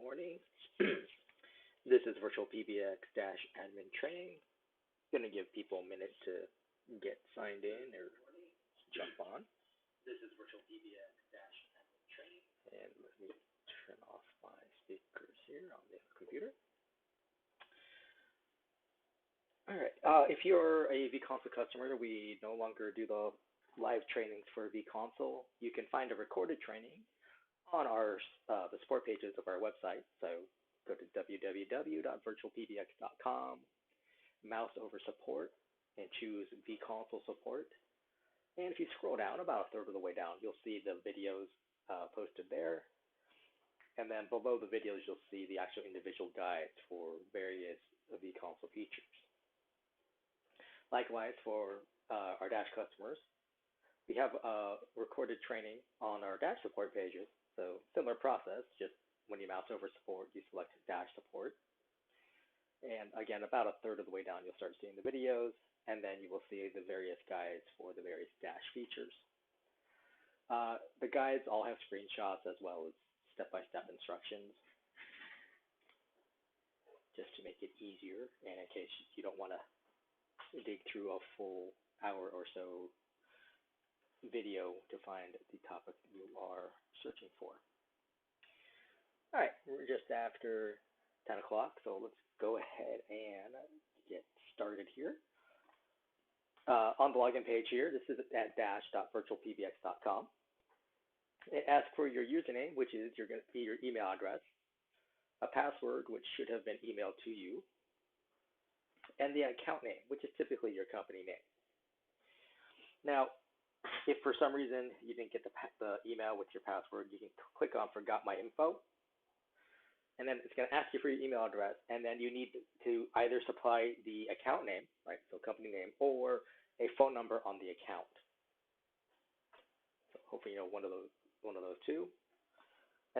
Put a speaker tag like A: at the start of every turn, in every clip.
A: morning. This is VirtualPBX-admin training. Going to give people a minute to get signed in or jump on. This is VirtualPBX-admin training. And let me turn off my speakers here on the computer. All right. If you're a vConsole customer, we no longer do the live trainings for vConsole. You can find a recorded training on our the support pages of our website. So go to www.virtualpbx.com, mouse over support, and choose vConsole support. And if you scroll down about a third of the way down, you'll see the videos posted there. And then below the videos, you'll see the actual individual guides for various vConsole features. Likewise, for our Dash customers, we have recorded training on our Dash support pages. So similar process, just when you mouse over support, you select Dash support. And again, about a third of the way down, you'll start seeing the videos, and then you will see the various guides for the various Dash features. The guides all have screenshots as well as step-by-step instructions, just to make it easier, and in case you don't want to dig through a full hour or so video to find the topic you are searching for. All right, we're just after 10 o'clock, so let's go ahead and get started here. On the login page here, this is at dash.virtualpbx.com. It asks for your username, which is going to be your email address, a password, which should have been emailed to you, and the account name, which is typically your company name. Now, if for some reason you didn't get the email with your password, you can click on Forgot My Info, and then it's going to ask you for your email address, and then you need to either supply the account name, right, so company name, or a phone number on the account. So hopefully you know one of those two,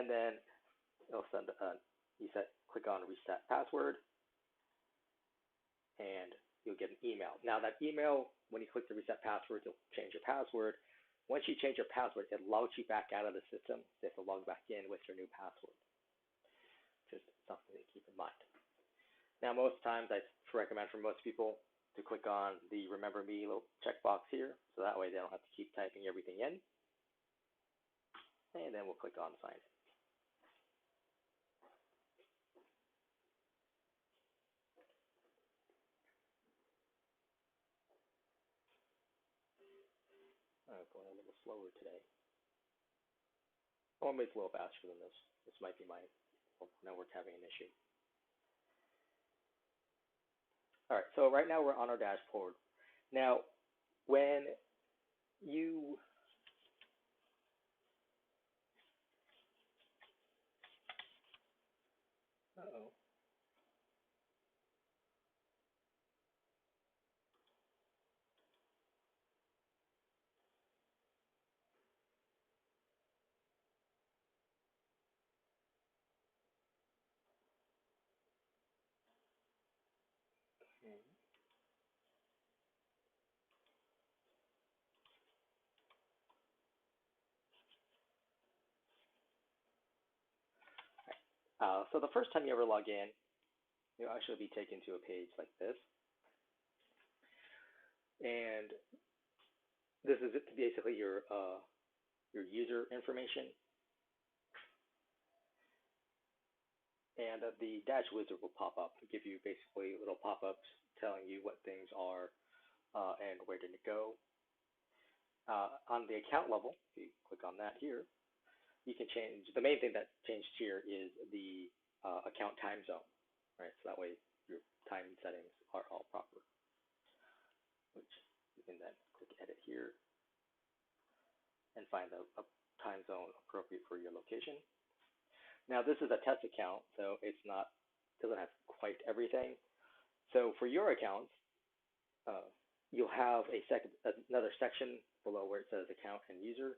A: and then it'll send click on Reset Password, and you'll get an email. Now that email, when you click the Reset Password, you'll change your password. Once you change your password, it logs you back out of the system. So you have to log back in with your new password. Just something to keep in mind. Now, most times I recommend for most people to click on the Remember Me little checkbox here, so that way they don't have to keep typing everything in. And then we'll click on Sign In. Going a little slower today. Oh, maybe it's a little faster than this. This might be my network having an issue. All right, so right now we're on our dashboard. Now, when you uh-oh. Okay. So the first time you ever log in, you'll actually be taken to a page like this. And this is basically your user information. And the Dash Wizard will pop up and give you basically little pop-ups telling you what things are and where to go. On the account level, if you click on that here, you can change. The main thing that changed here is the account time zone, right? So that way your time settings are all proper, which you can then click Edit here and find a time zone appropriate for your location. Now this is a test account, so it's doesn't have quite everything. So for your accounts, you'll have another section below where it says account and user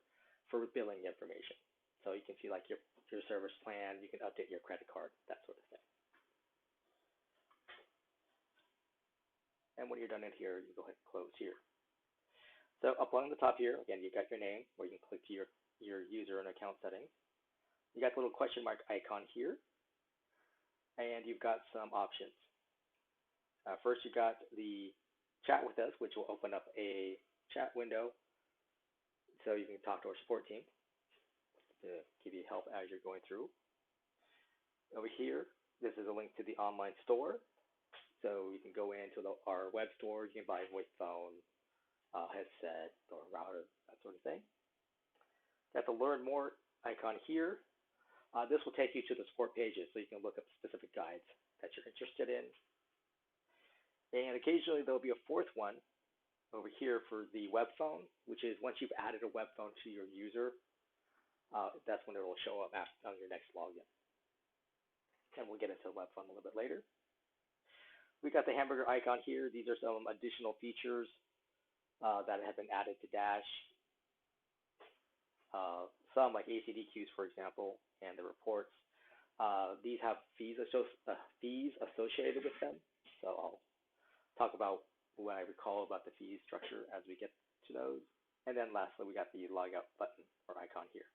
A: for billing information. So you can see like your service plan, you can update your credit card, that sort of thing. And when you're done in here, you go ahead and close here. So up along the top here, again, you got your name, where you can click to your user and account settings. You got the little question mark icon here. and you've got some options. First, you've got the chat with us, which will open up a chat window so you can talk to our support team to give you help as you're going through. Over here, this is a link to the online store. So you can go into our web store, you can buy a voice phone, headset, or router, that sort of thing. Got the learn more icon here. This will take you to the support pages so you can look up specific guides that you're interested in. And occasionally there'll be a fourth one over here for the web phone, which is once you've added a web phone to your user, that's when it will show up on your next login. And we'll get into the web phone a little bit later. We got the hamburger icon here. These are some additional features that have been added to Dash. Some like ACD queues, for example, and the reports. These have fees associated with them. So I'll talk about what I recall about the fee structure as we get to those. And then lastly, we got the log out button or icon here.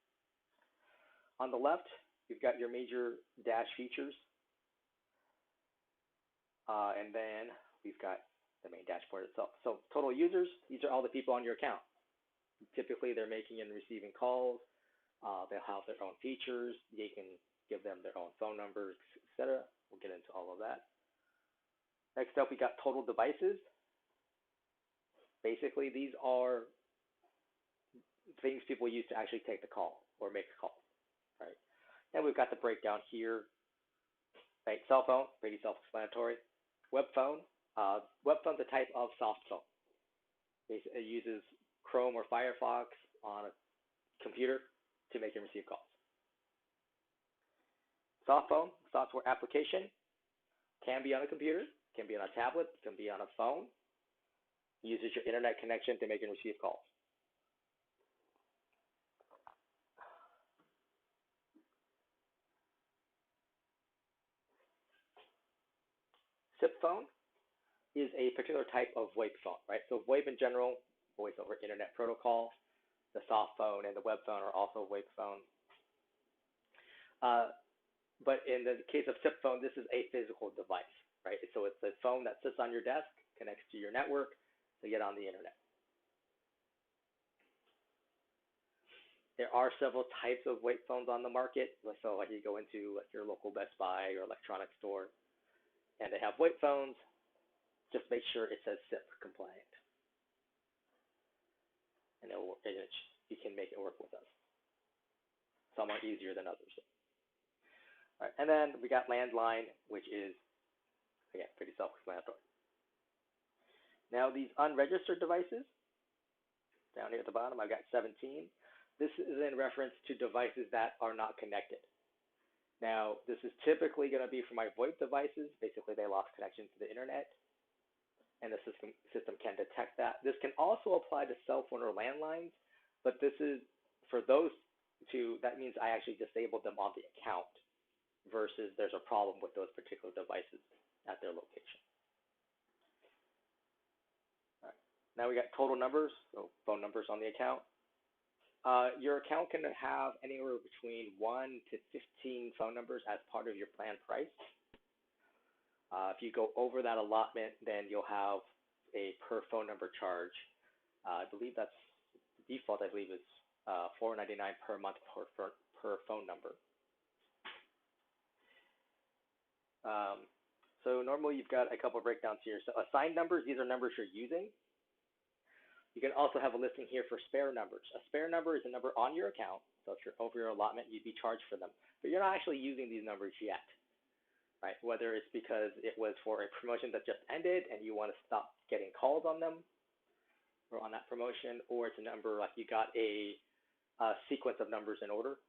A: On the left, you've got your major Dash features. And then we've got the main dashboard itself. So total users, these are all the people on your account. Typically, they're making and receiving calls. They'll have their own features. You can give them their own phone numbers, etc. We'll get into all of that. Next up, we got total devices. Basically, these are things people use to actually take the call or make a call, right? And we've got the breakdown here. Right, cell phone, pretty self-explanatory. Web phone. Web phone's a type of soft phone. It uses Chrome or Firefox on a computer to make and receive calls. Soft phone, software application, can be on a computer, can be on a tablet, can be on a phone. Uses your internet connection to make and receive calls. SIP phone is a particular type of VoIP phone, right? So VoIP in general, voice over internet protocol. The soft phone and the web phone are also VoIP phones. But in the case of SIP phone, this is a physical device, right? So it's a phone that sits on your desk, connects to your network to get on the internet. There are several types of VoIP phones on the market. So like you go into like your local Best Buy or electronics store, and they have VoIP phones. Just make sure it says SIP compliant, and you can make it work with us. Some are easier than others. All right, and then we got Landline, which is, again, pretty self-explanatory. Now these unregistered devices, down here at the bottom, I've got 17. This is in reference to devices that are not connected. Now, this is typically going to be for my VoIP devices. Basically, they lost connection to the internet, and the system can detect that. This can also apply to cell phone or landlines, but this is for those two, that means I actually disabled them on the account versus there's a problem with those particular devices at their location. All right. Now we got total numbers, so phone numbers on the account. Your account can have anywhere between 1 to 15 phone numbers as part of your plan price. If you go over that allotment, then you'll have a per phone number charge. I believe that's the default. I believe is $4.99 per month per phone number. So normally you've got a couple of breakdowns here. So assigned numbers, these are numbers you're using. You can also have a listing here for spare numbers. A spare number is a number on your account. So if you're over your allotment, you'd be charged for them. But you're not actually using these numbers yet, right? Whether it's because it was for a promotion that just ended and you want to stop getting calls on them or on that promotion, or it's a number like you got a sequence of numbers in order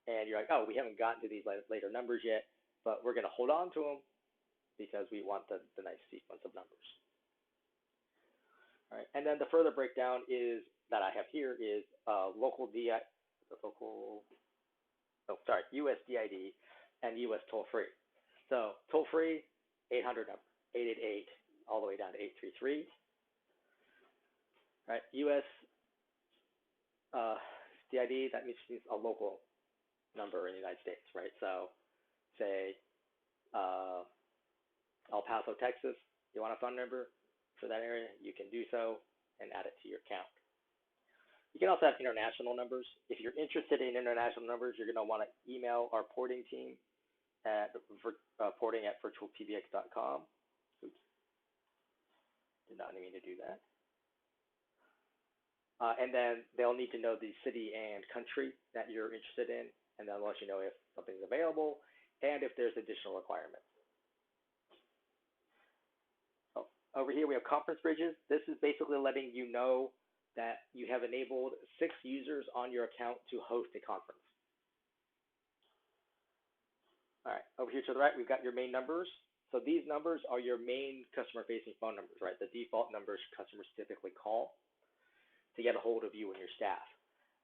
A: and you're like, oh, we haven't gotten to these later numbers yet, but we're going to hold on to them because we want the nice sequence of numbers. All right, and then the further breakdown is that I have here is USDID and US toll-free. So toll-free, 800 number, 888, all the way down to 833. Right, US DID, that means a local number in the United States, right? So say El Paso, Texas, you want a phone number for that area, you can do so and add it to your account. You can also have international numbers. If you're interested in international numbers, you're going to want to email our porting team at porting@virtualpbx.com. Oops, did not mean to do that. And then they'll need to know the city and country that you're interested in, and they'll let you know if something's available and if there's additional requirements. So over here we have conference bridges. This is basically letting you know that you have enabled 6 users on your account to host a conference. All right, over here to the right, we've got your main numbers. So these numbers are your main customer-facing phone numbers, right? The default numbers customers typically call to get a hold of you and your staff.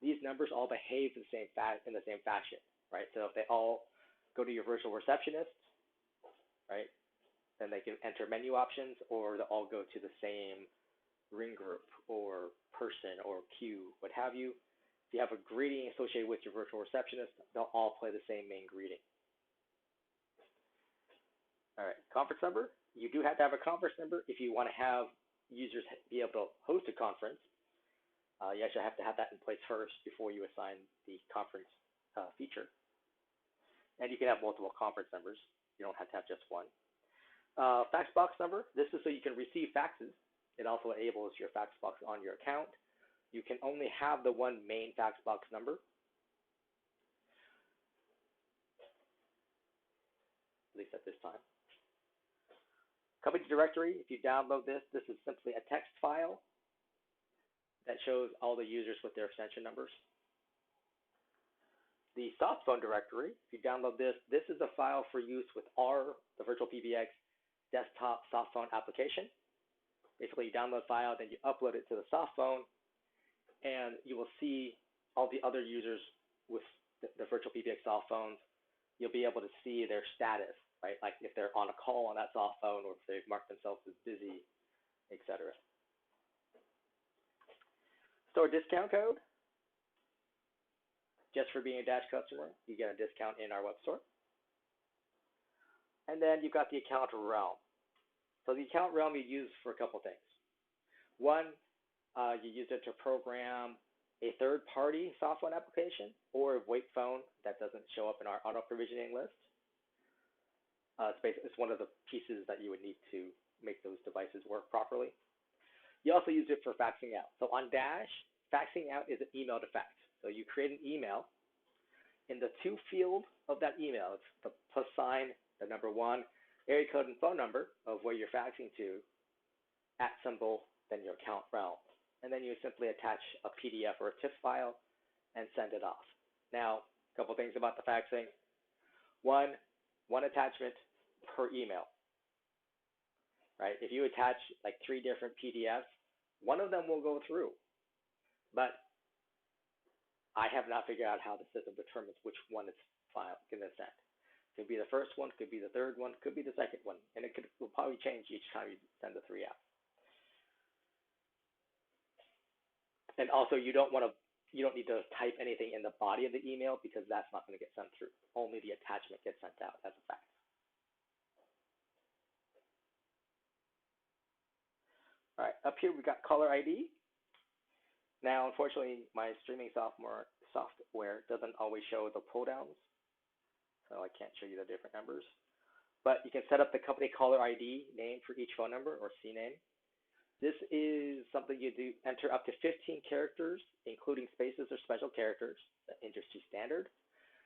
A: These numbers all behave in the same fashion, right? So if they all go to your virtual receptionist, right, then they can enter menu options, or they'll all go to the same ring group or person or queue, what have you. If you have a greeting associated with your virtual receptionist, they'll all play the same main greeting. All right, conference number. You do have to have a conference number if you want to have users be able to host a conference. You actually have to have that in place first before you assign the conference feature. And you can have multiple conference numbers. You don't have to have just one. Fax box number. This is so you can receive faxes. It also enables your fax box on your account. You can only have the one main fax box number, at least at this time. Company directory. If you download this, this is simply a text file that shows all the users with their extension numbers. The soft phone directory, if you download this, this is a file for use with the VirtualPBX desktop soft phone application. Basically, you download the file, then you upload it to the soft phone, and you will see all the other users with the VirtualPBX soft phones. You'll be able to see their status, right? Like if they're on a call on that soft phone, or if they've marked themselves as busy, etc. Store discount code. Just for being a Dash customer, you get a discount in our web store. And then you've got the account realm. So the account realm you use for a couple things. One, you use it to program a third-party soft phone application or a VoIP phone that doesn't show up in our auto-provisioning list. It's one of the pieces that you would need to make those devices work properly. You also use it for faxing out. So on Dash, faxing out is an email to fax. So you create an email. In the to field of that email, it's the plus sign, the number 1, area code and phone number of where you're faxing to, @ symbol, then your account realm. And then you simply attach a PDF or a TIFF file and send it off. Now, a couple things about the faxing. One attachment per email, right? If you attach like 3 different PDFs, one of them will go through, but I have not figured out how the system determines which one it's going to send. Could be the first one, could be the third one, could be the second one, and it will probably change each time you send the 3 out. And also, you don't need to type anything in the body of the email because that's not going to get sent through. Only the attachment gets sent out as a fax. All right, up here we've got caller ID. Now, unfortunately, my streaming software doesn't always show the pull downs, so I can't show you the different numbers. But you can set up the company caller ID name for each phone number, or CNAME. This is something you do enter up to 15 characters, including spaces or special characters, the industry standard.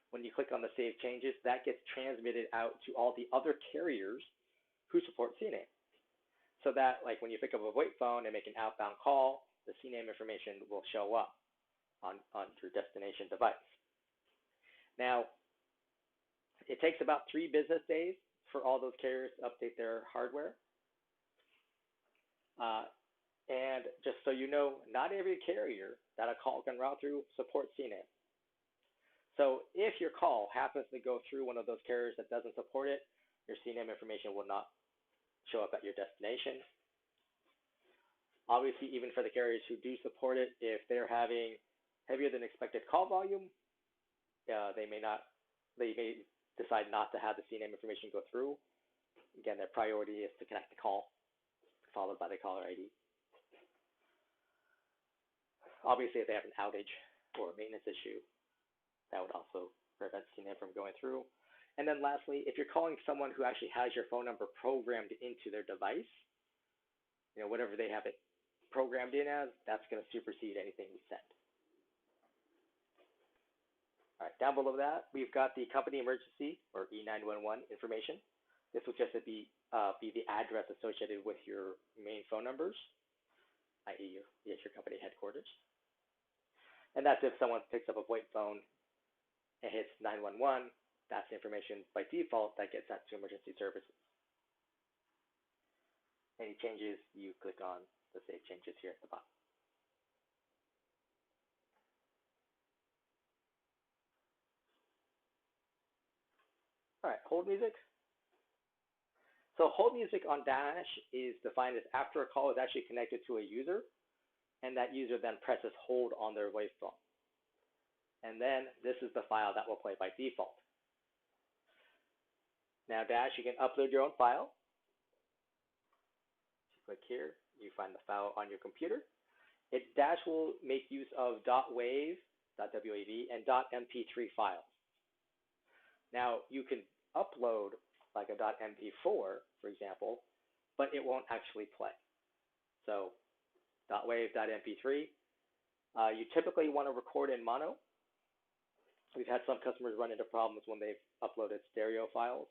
A: When you click on the Save Changes, that gets transmitted out to all the other carriers who support CNAME. So that, like when you pick up a VoIP phone and make an outbound call, the CNAME information will show up on your destination device. Now, it takes about 3 business days for all those carriers to update their hardware. And just so you know, not every carrier that a call can route through supports CNAME. So if your call happens to go through one of those carriers that doesn't support it, your CNAME information will not show up at your destination. Obviously, even for the carriers who do support it, if they're having heavier than expected call volume, they may decide not to have the CNAME information go through, again, their priority is to connect the call, followed by the caller ID. Obviously, if they have an outage or a maintenance issue, that would also prevent CNAME from going through. And then lastly, if you're calling someone who actually has your phone number programmed into their device, whatever they have it programmed in as, that's going to supersede anything we send. All right, down below that, we've got the company emergency or E911 information. This will just be the address associated with your main phone numbers, i.e. your company headquarters. And that's if someone picks up a VoIP phone and hits 911, that's the information by default that gets sent to emergency services. Any changes, you click on the Save Changes here at the bottom. All right, hold music. So hold music on Dash is defined as after a call is actually connected to a user, and that user then presses hold on their VoIP phone. And then this is the file that will play by default. Now Dash, you can upload your own file. Click here, you find the file on your computer. Dash will make use of .wav, .wav, and .mp3 files. Now you can upload like a .mp4, for example, but it won't actually play. So .wav, .mp3, you typically want to record in mono. We've had some customers run into problems when they've uploaded stereo files.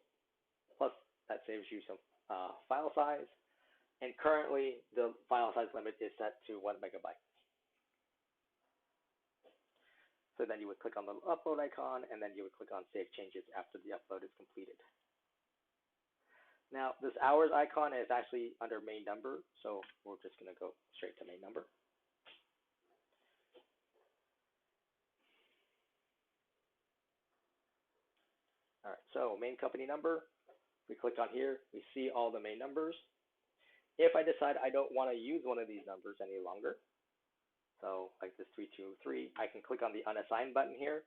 A: Plus, that saves you some file size. And currently, the file size limit is set to 1 megabyte. So then you would click on the upload icon, and then you would click on Save Changes after the upload is completed. Now, this hours icon is actually under main number, so we're just going to go straight to main number. All right, so main company number, we click on here, we see all the main numbers. If I decide I don't want to use one of these numbers any longer, so like this 323, I can click on the unassigned button here,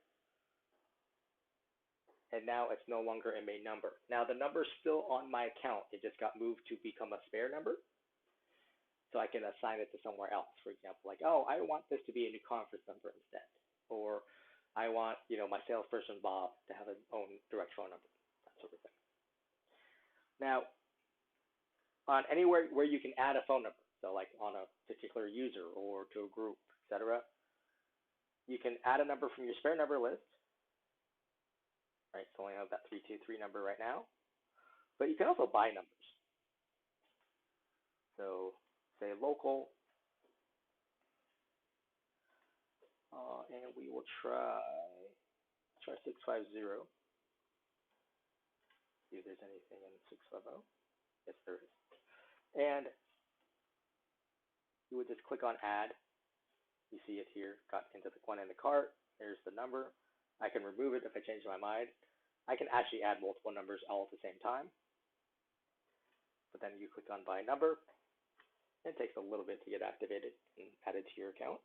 A: and now it's no longer a main number. Now the number's still on my account, it just got moved to become a spare number, so I can assign it to somewhere else. For example, like, oh, I want this to be a new conference number instead, or I want, my salesperson Bob to have his own direct phone number, that sort of thing. Now, on anywhere where you can add a phone number, so like on a particular user or to a group, etc., you can add a number from your spare number list. Right, so I only have that 323 number right now, but you can also buy numbers. So say local, and we will try 650. See if there's anything in 650. Yes, there is. And you would just click on add. You see it here, got into the one in the cart. There's the number. I can remove it if I change my mind. I can actually add multiple numbers all at the same time. But then you click on buy number. It takes a little bit to get activated and added to your account.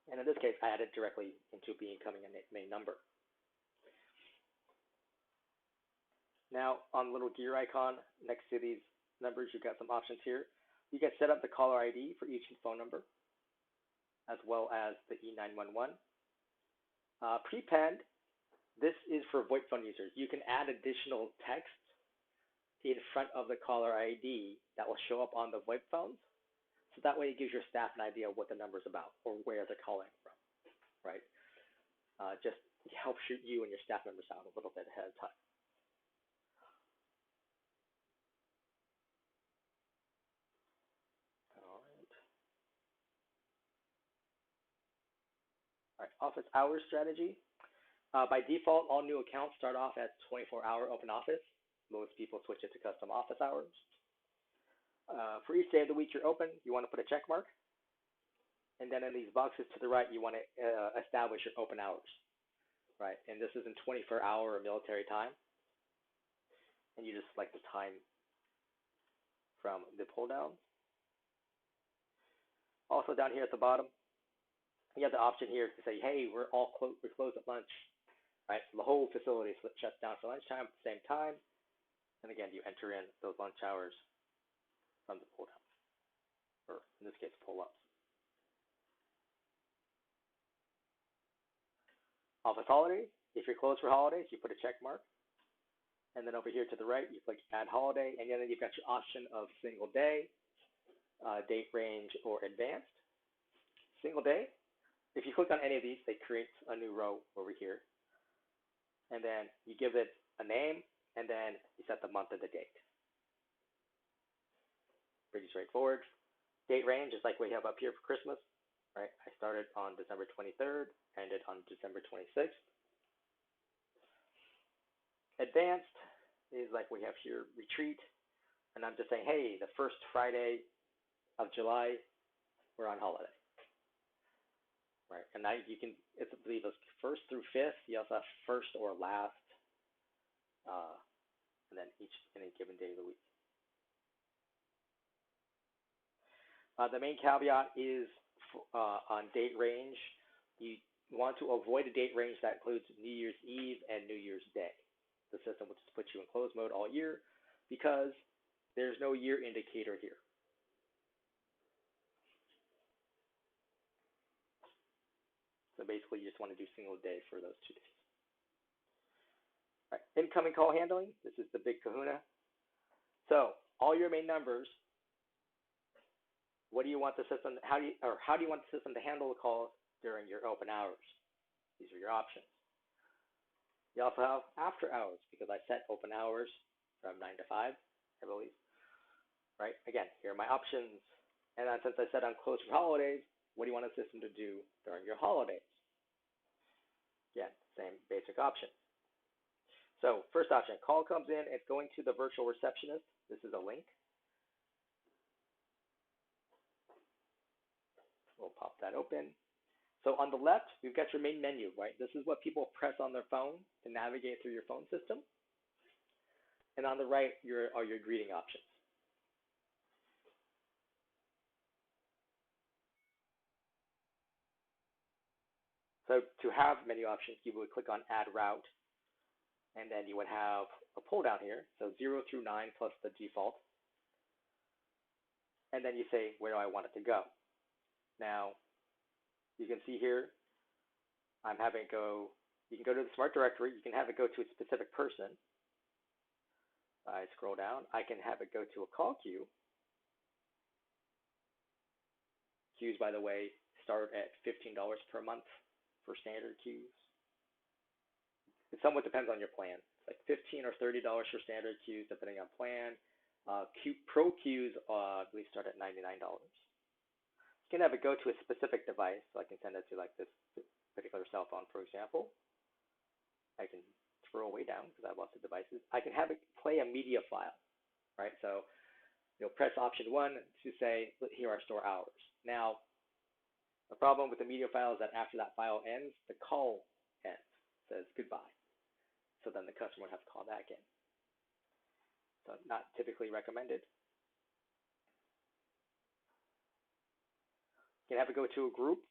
A: And in this case, I added directly into becoming a main number. Now, on the little gear icon next to these numbers, you've got some options here. You can set up the caller ID for each phone number, as well as the E911. Prepend, this is for VoIP phone users. You can add additional text in front of the caller ID that will show up on the VoIP phones. So that way it gives your staff an idea of what the number's about or where they're calling from, right? Just helps you and your staff members out a little bit ahead of time. All right, office hours strategy. By default, all new accounts start off at 24-hour open office. Most people switch it to custom office hours. For each day of the week you're open, you want to put a check mark. And then in these boxes to the right, you want to establish your open hours, right? And this is in 24-hour or military time. And you just select the time from the pull down. Also down here at the bottom, You have the option here to say, hey, we're closed at lunch, right? So the whole facility shuts down for lunchtime at the same time. And again, you enter in those lunch hours from the pull down, or in this case, pull ups. Office holidays. If you're closed for holidays, you put a check mark. And then over here to the right, you click Add Holiday, and then you've got your option of single day, date range, or advanced. Single day. If you click on any of these, they create a new row over here. And then you give it a name, and then you set the month and the date. Pretty straightforward. Date range is like we have up here for Christmas, right? I started on December 23rd, ended on December 26th. Advanced is like we have here, retreat, and I'm just saying, hey, the first Friday of July, we're on holiday, right? And now you can, it's, I believe it's first through fifth. You also have first or last, and then any given day of the week. The main caveat is on date range. You want to avoid a date range that includes New Year's Eve and New Year's Day. The system will just put you in closed mode all year because there's no year indicator here. So basically, you just want to do single day for those 2 days. All right. Incoming call handling. This is the big kahuna. So all your main numbers. What do you want the system? How do you want the system to handle the calls during your open hours? These are your options. You also have after hours because I set open hours from 9 to 5, I believe. Right? Again, here are my options. And then since I said I'm closed for holidays, what do you want the system to do during your holidays? Again, same basic option. So first option, call comes in, it's going to the virtual receptionist. This is a link. We'll pop that open. So on the left, you've got your main menu, right? This is what people press on their phone to navigate through your phone system. And on the right are your greeting options. So to have menu options, you would click on Add Route, and then you would have a pull down here, so 0 through 9 plus the default. And then you say, where do I want it to go? Now, you can see here, I'm having it go, you can go to the Smart Directory, you can have it go to a specific person. I scroll down, I can have it go to a call queue. Queues, by the way, start at $15 per month for standard queues. It somewhat depends on your plan. It's like $15 or $30 for standard queues, depending on plan. Pro queues, I believe, start at $99. You can have it go to a specific device, so I can send it to like this particular cell phone, for example. I can scroll way down because I have lots of devices. I can have it play a media file, right? So you'll press option 1 to say, here are store hours. Now, the problem with the media file is that after that file ends, the call ends, says goodbye. So then the customer would have to call back in. So not typically recommended. You can have it go to a group.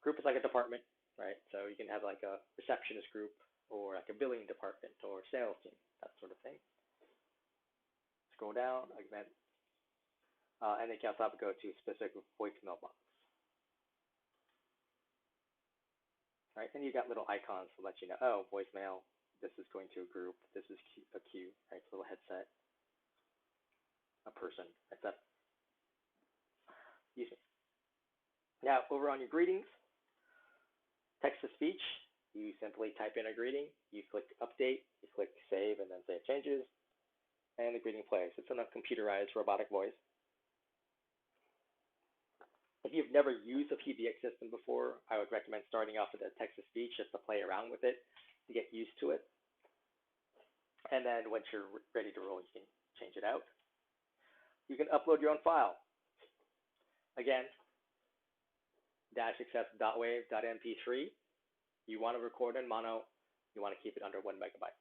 A: Group is like a department, right? So you can have like a receptionist group or like a billing department or sales team, that sort of thing. Scroll down, again, and then you can also have it go to a specific voicemail box. Right, and you got little icons to let you know, oh, voicemail, this is going to a group, this is a queue, right, it's a little headset, a person, etc. Excuse me. Now, over on your greetings, text-to-speech, you simply type in a greeting, you click update, you click save, and then save changes, and the greeting plays. It's in a computerized robotic voice. If you've never used a PBX system before, I would recommend starting off with a text-to-speech just to play around with it, to get used to it. And then once you're ready to roll, you can change it out. You can upload your own file. Again, -success.wave.mp3. You want to record in mono. You want to keep it under 1 megabyte.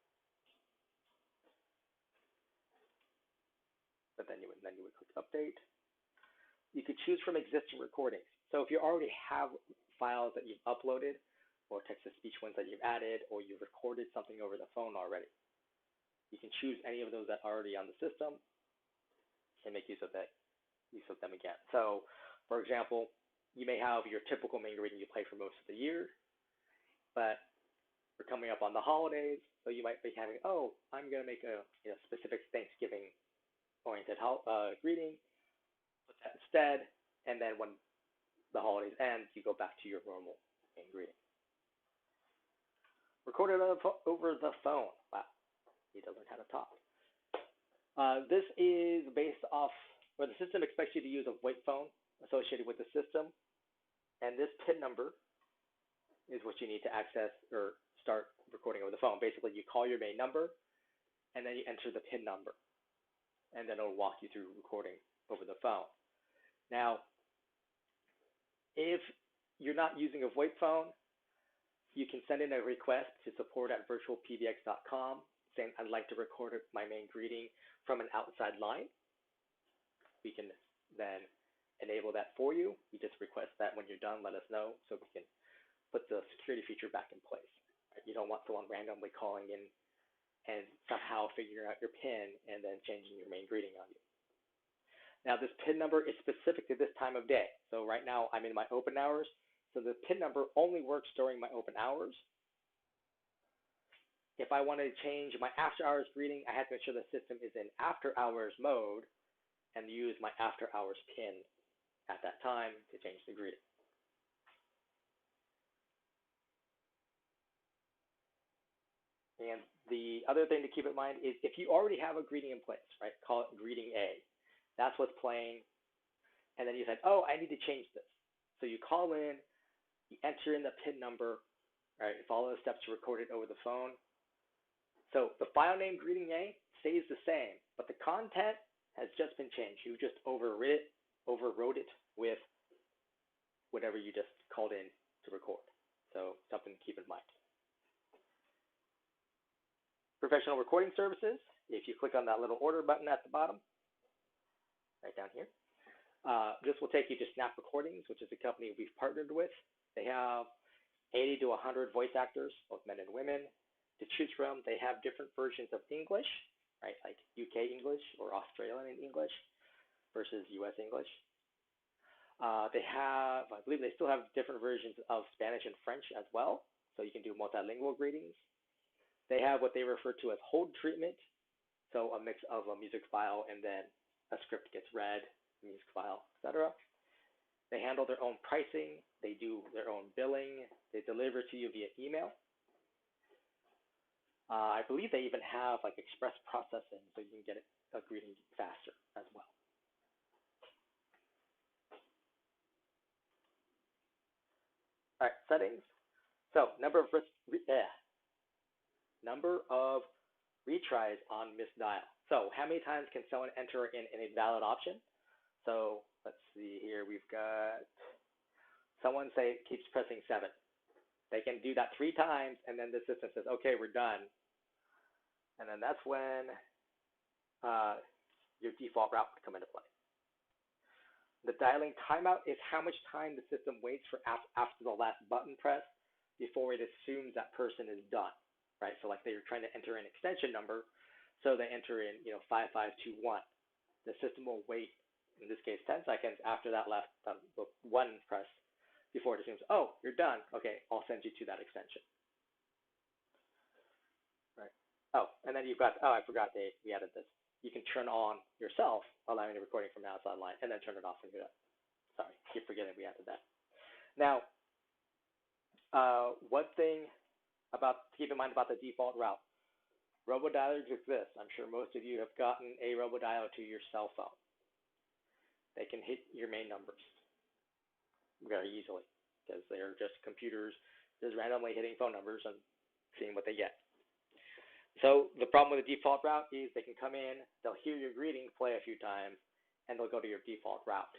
A: But then you would click update. You could choose from existing recordings. So if you already have files that you've uploaded or text-to-speech ones that you've added, or you've recorded something over the phone already, you can choose any of those that are already on the system and make use of them again. So, for example, you may have your typical main greeting you play for most of the year, but we're coming up on the holidays, so you might be having, oh, I'm going to make a specific Thanksgiving-oriented greeting, put that instead, and then when the holidays end, you go back to your normal main greeting. Recorded over the phone. Wow, you need to learn how to talk. This is based off where the system expects you to use a VoIP phone associated with the system, and this PIN number is what you need to access or start recording over the phone. Basically, you call your main number, and then you enter the PIN number, and then it'll walk you through recording over the phone. Now, if you're not using a VoIP phone, you can send in a request to support@virtualpbx.com saying, I'd like to record my main greeting from an outside line. We can then enable that for you. You just request that. When you're done, let us know so we can put the security feature back in place. You don't want someone randomly calling in and somehow figuring out your PIN and then changing your main greeting on you. Now, this PIN number is specific to this time of day. So right now, I'm in my open hours. So the PIN number only works during my open hours. If I want to change my after hours greeting, I have to make sure the system is in after hours mode and use my after hours PIN at that time to change the greeting. And the other thing to keep in mind is if you already have a greeting in place, right, call it greeting A. That's what's playing. And then you said, oh, I need to change this. So you call in, you enter in the PIN number, right, follow the steps to record it over the phone. So the file name greeting A stays the same, but the content has just been changed. You just overwrote it with whatever you just called in to record. So something to keep in mind. Professional recording services. If you click on that little order button at the bottom, right down here, this will take you to Snap Recordings, which is a company we've partnered with. They have 80 to 100 voice actors, both men and women, to choose from. They have different versions of English, right, like UK English or Australian English versus US English. They have, I believe they still have different versions of Spanish and French as well, so you can do multilingual greetings. They have what they refer to as hold treatment, so a mix of a music file and then a script gets read, music file, etc. They handle their own pricing. They do their own billing. They deliver to you via email. I believe they even have like express processing, so you can get a greeting faster as well. All right, settings. So number of retries on missed dial. So how many times can someone enter in an invalid option? So let's see here. We've got someone say keeps pressing 7. They can do that 3 times, and then the system says, okay, we're done. And then that's when your default route would come into play. The dialing timeout is how much time the system waits for after the last button press before it assumes that person is done, right? So like they're trying to enter an extension number, so they enter in 5521. The system will wait, in this case 10 seconds after that last one press before it assumes, oh, you're done. Okay, I'll send you to that extension. Right. Oh, and then you've got, oh, I forgot we added this. You can turn on yourself, allowing the recording from the outside line, and then turn it off when you're done. Sorry, keep forgetting we added that. Now, one thing to keep in mind about the default route. Robodialers exist. I'm sure most of you have gotten a robodialer to your cell phone. They can hit your main numbers very easily because they're just computers just randomly hitting phone numbers and seeing what they get. So the problem with the default route is they can come in, they'll hear your greeting play a few times, and they'll go to your default route.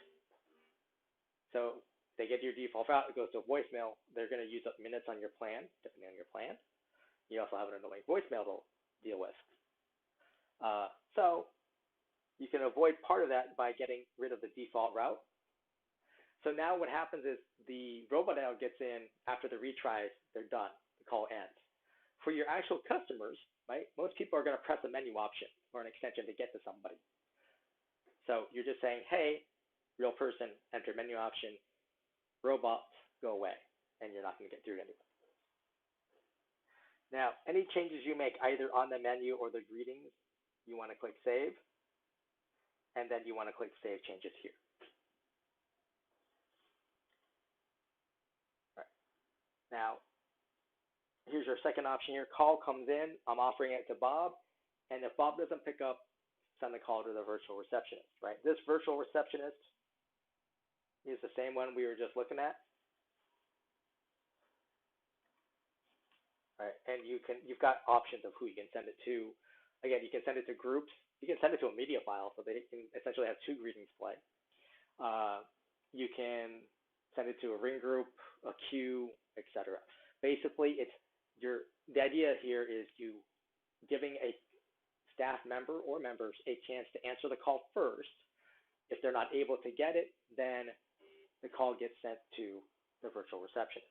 A: So they get your default route, it goes to a voicemail. They're going to use up minutes on your plan, depending on your plan. You also have an annoying voicemail to deal with. So you can avoid part of that by getting rid of the default route. So now what happens is the robot dial gets in after the retries, they're done. The call ends. For your actual customers, right, most people are going to press a menu option or an extension to get to somebody. So you're just saying, hey, real person, enter menu option, robot, go away, and you're not going to get through to anyone. Now, any changes you make either on the menu or the greetings, you want to click Save, and then you want to click Save Changes here. All right. Now, here's your second option here. Call comes in. I'm offering it to Bob, and if Bob doesn't pick up, send the call to the virtual receptionist, right? This virtual receptionist is the same one we were just looking at. Right, and you've got options of who you can send it to. Again, you can send it to groups. You can send it to a media file, so they can essentially have two greetings play. You can send it to a ring group, a queue, etc. Basically, the idea here is you giving a staff member or members a chance to answer the call first. If they're not able to get it, then the call gets sent to the virtual receptionist.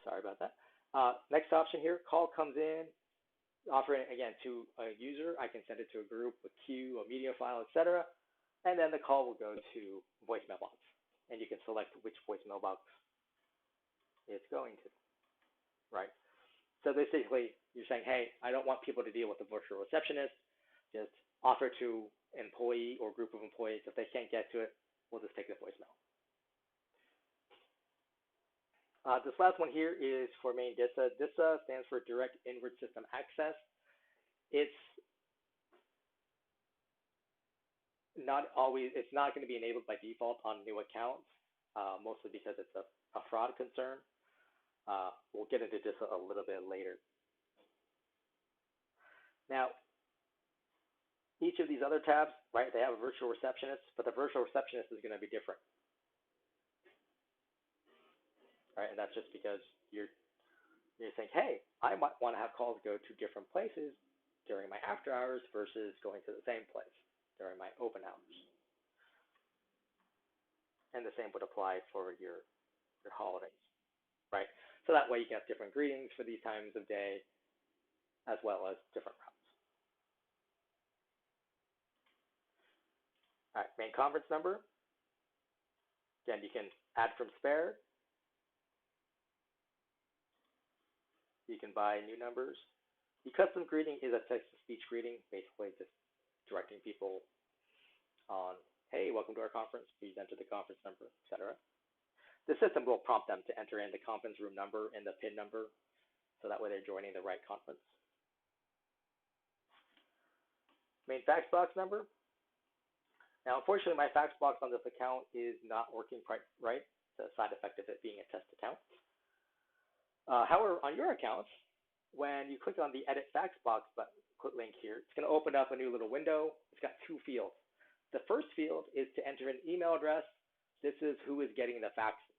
A: Sorry about that. Next option here, call comes in, offering it again to a user. I can send it to a group, a queue, a media file, etc. And then the call will go to voicemail box. And you can select which voicemail box it's going to, right? So basically, you're saying, hey, I don't want people to deal with the virtual receptionist. Just offer to employee or group of employees. If they can't get to it, we'll just take the voicemail. This last one here is for main DISA. DISA stands for Direct Inward System Access. It's not going to be enabled by default on new accounts, mostly because it's a fraud concern. We'll get into DISA a little bit later. Now, each of these other tabs, right, they have a virtual receptionist, but the virtual receptionist is going to be different. Right, and that's just because you're saying, hey, I might want to have calls go to different places during my after hours versus going to the same place during my open hours. And the same would apply for your holidays, right? So that way you can have different greetings for these times of day as well as different routes. All right, main conference number. Again, you can add from spare. You can buy new numbers. The custom greeting is a text-to-speech greeting, basically just directing people on, hey, welcome to our conference. Please enter the conference number, etc. The system will prompt them to enter in the conference room number and the PIN number, so that way they're joining the right conference. Main fax box number. Now, unfortunately, my fax box on this account is not working quite right. It's a side effect of it being a test account. However, on your accounts, when you click on the Edit Fax Box link here, it's going to open up a new little window. It's got two fields. The first field is to enter an email address. This is who is getting the faxes,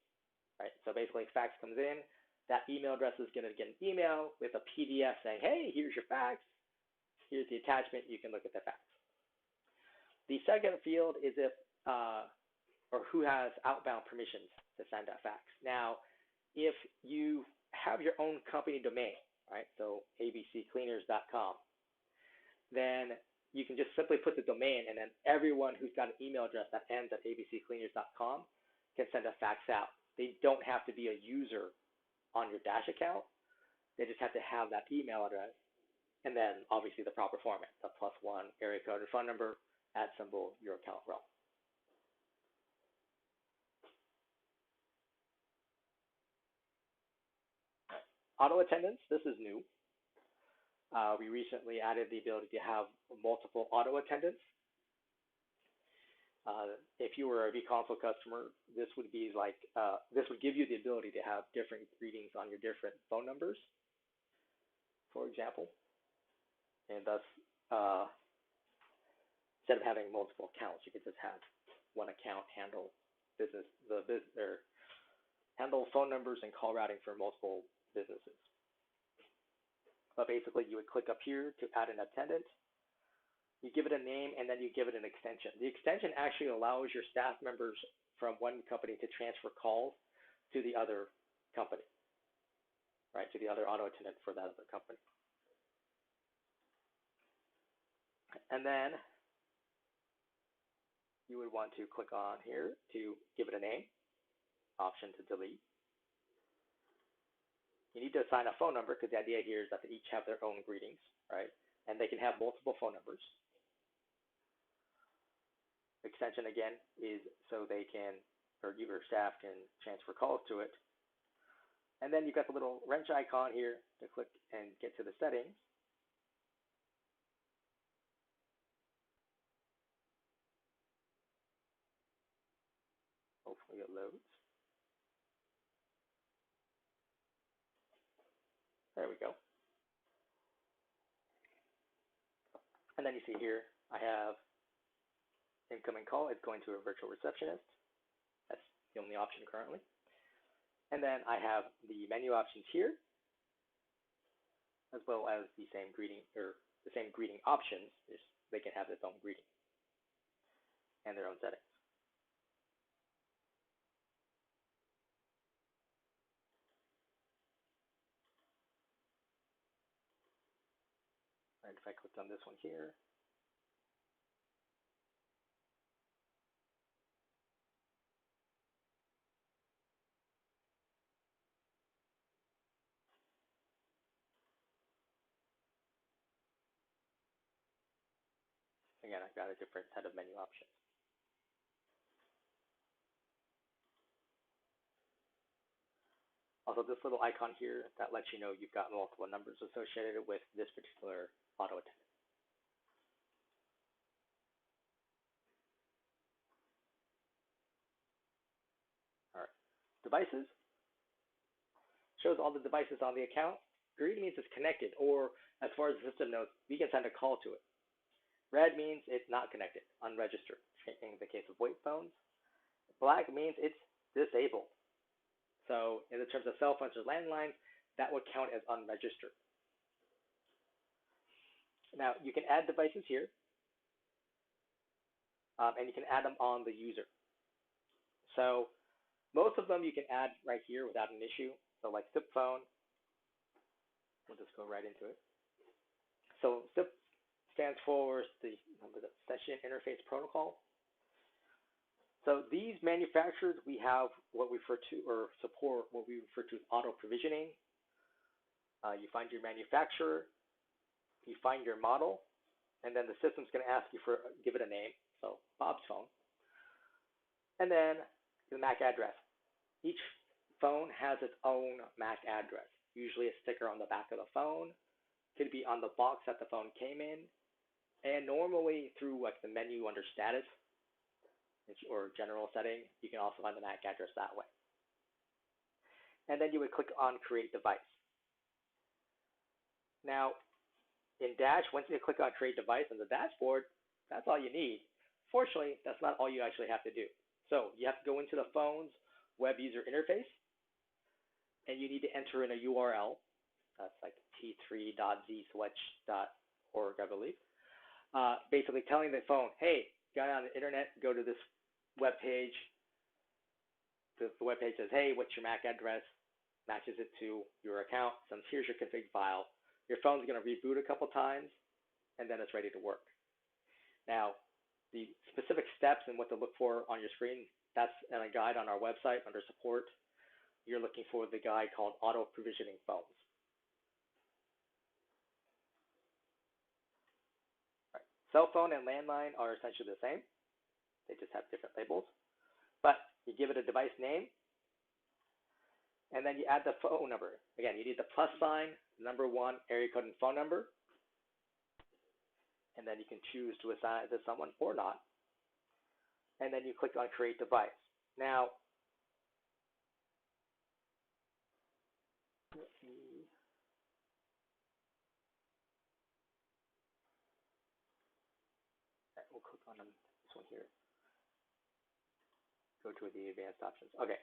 A: right? So basically, if fax comes in, that email address is going to get an email with a PDF saying, hey, here's your fax. Here's the attachment. You can look at the fax. The second field is if, or who has outbound permissions to send a fax. Now, if you have your own company domain, right, so abccleaners.com, then you can just simply put the domain, and then everyone who's got an email address that ends at abccleaners.com can send a fax out. They don't have to be a user on your Dash account. They just have to have that email address, and then obviously the proper format, the +1 area code and phone number, @ symbol, your account rel. Auto attendance, this is new. We recently added the ability to have multiple auto attendants. If you were a vConsole customer, this would be like, this would give you the ability to have different greetings on your different phone numbers, for example. And thus, instead of having multiple accounts, you could just have one account handle handle phone numbers and call routing for multiple businesses. But basically, you would click up here to add an attendant. You give it a name, and then you give it an extension. The extension actually allows your staff members from one company to transfer calls to the other company, right, to the other auto attendant for that other company. And then you would want to click on here to give it a name, option to delete. You need to assign a phone number because the idea here is that they each have their own greetings, right? And they can have multiple phone numbers. Extension, again, is so they can, or you or staff can transfer calls to it. And then you've got the little wrench icon here to click and get to the settings. Hopefully it loads. There we go. And then you see here, I have incoming call. It's going to a virtual receptionist. That's the only option currently. And then I have the menu options here, as well as the same greeting options. They can have its own greeting and their own settings. And if I click on this one here, again, I've got a different set of menu options. Also, this little icon here, that lets you know you've got multiple numbers associated with this particular auto attendant. All right, devices shows all the devices on the account. Green means it's connected, or as far as the system knows, we can send a call to it. Red means it's not connected, unregistered, in the case of VoIP phones. Black means it's disabled. So in the terms of cell phones or landlines, that would count as unregistered. Now, you can add devices here, and you can add them on the user. So most of them you can add right here without an issue. So like SIP phone, we'll just go right into it. So SIP stands for the Session Interface Protocol. So these manufacturers, we have what we refer to, or support what we refer to as auto provisioning. You find your manufacturer, you find your model, and then the system's going to ask you for, give it a name, so Bob's phone, and then the MAC address. Each phone has its own MAC address, usually a sticker on the back of the phone, could be on the box that the phone came in, and normally through like the menu under status or general setting, you can also find the MAC address that way. And then you would click on Create Device. Now, in Dash, once you click on Create Device on the dashboard, that's all you need. Fortunately, that's not all you actually have to do. So you have to go into the phone's web user interface, and you need to enter in a URL. That's like t3.zswitch.org, I believe. Basically telling the phone, hey, guy on the internet, go to this web page. The web page says, hey, what's your MAC address? Matches it to your account. So here's your config file. Your phone's going to reboot a couple times, and then it's ready to work. Now, the specific steps and what to look for on your screen, that's in a guide on our website under support. You're looking for the guide called Auto Provisioning Phones. Right. Cell phone and landline are essentially the same. They just have different labels. But you give it a device name, and then you add the phone number. Again, you need the plus sign, number 1, area code and phone number. And then you can choose to assign it to someone or not. And then you click on Create Device. Now, we'll click on this one here. go to the advanced options. Okay.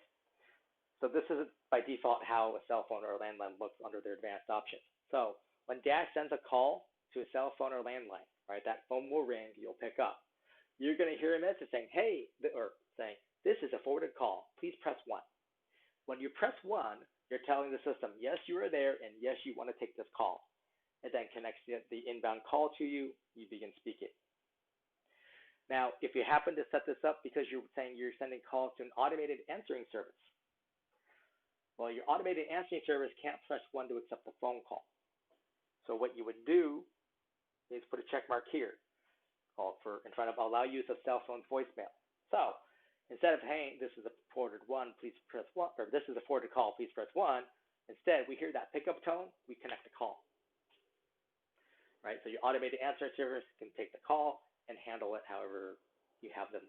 A: So this is by default how a cell phone or a landline looks under their advanced options. So when Dash sends a call to a cell phone or landline, right, that phone will ring, you'll pick up. You're going to hear a message saying, hey, or saying, this is a forwarded call. Please press 1. When you press 1, you're telling the system, yes, you are there, and yes, you want to take this call. It then connects the inbound call to you. You begin speaking. Now, if you happen to set this up because you're saying you're sending calls to an automated answering service, well, your automated answering service can't press 1 to accept the phone call. So what you would do is put a check mark here in front of allow use of cell phone voicemail. So instead of, hey, this is a forwarded one, please press 1, or this is a forwarded call, please press 1, instead we hear that pickup tone, we connect the call. Right? So your automated answering service can take the call and handle it however you have them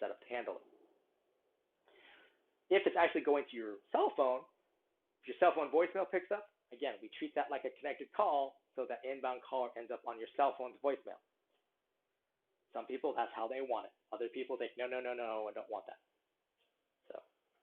A: set up to handle it. If it's actually going to your cell phone, if your cell phone voicemail picks up, again, we treat that like a connected call so that inbound caller ends up on your cell phone's voicemail. Some people, that's how they want it. Other people think, no, I don't want that.